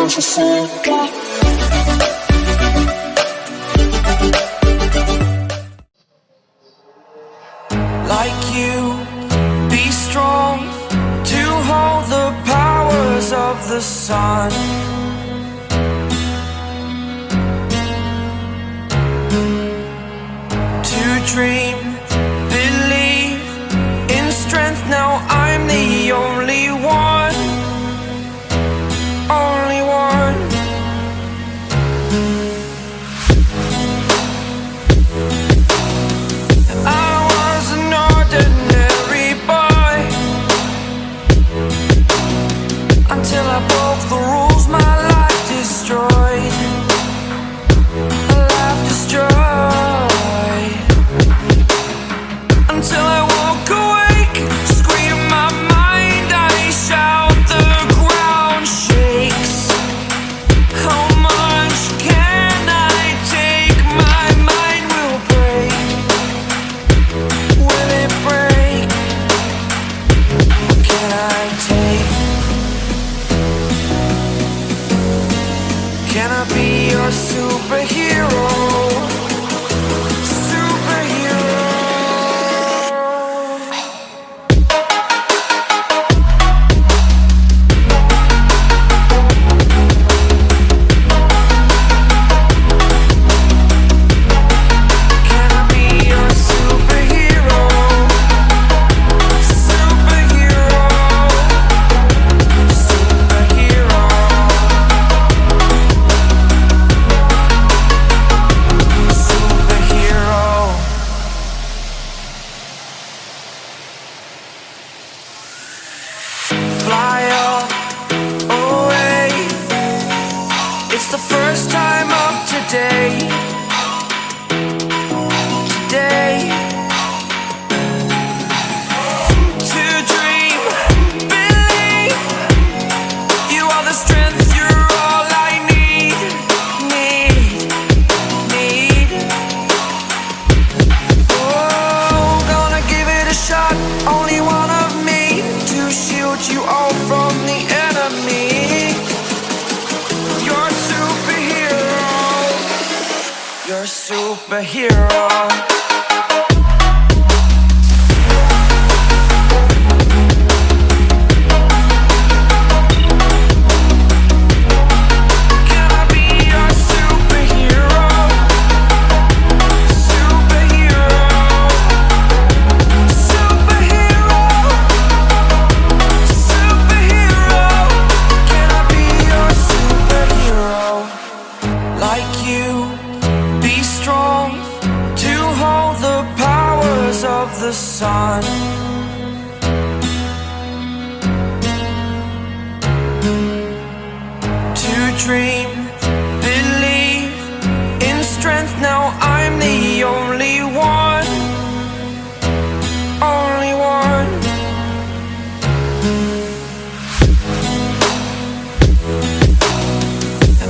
Like you, be strong to hold the powers of the sun. To dream, believe in strength. Now I'm the only one, only one. I was an ordinary boy until I broke the rules. My life destroyed, life destroyed. Until I woke awake, scream my mind, I shout, the ground shakes. How much can I take? My mind will break. Will it break? Can I take? Can I be your superhero? Fly away. It's the first time of today. Today. To dream, believe. You are the strength, you're all I need. Oh, gonna give it a shot. Only one of me to shield you all from the enemy. You're a superhero. You're a superhero. Can I be your superhero? Superhero. Superhero. Superhero. Can I be your superhero? Like you, be strong to hold the powers of the sun. To dream, believe in strength. Now I'm the only one, only one.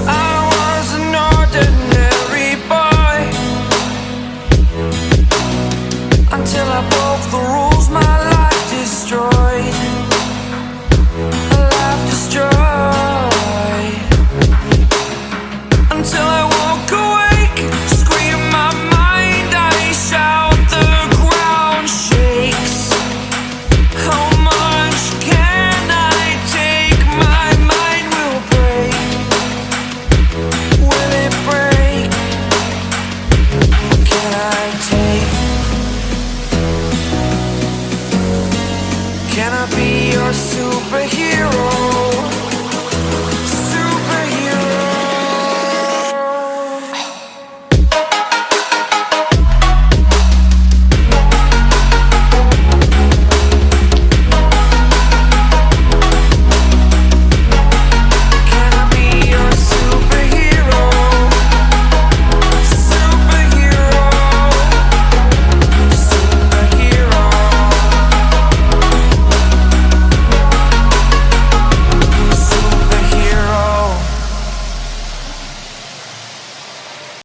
I was an ordinary boy until I broke the rules. My life destroyed, life destroyed. Until I woke awake, scream my mind, I shout, the ground shakes. How much can I take? My mind will break. Will it break? Can I take? Can I be your superhero?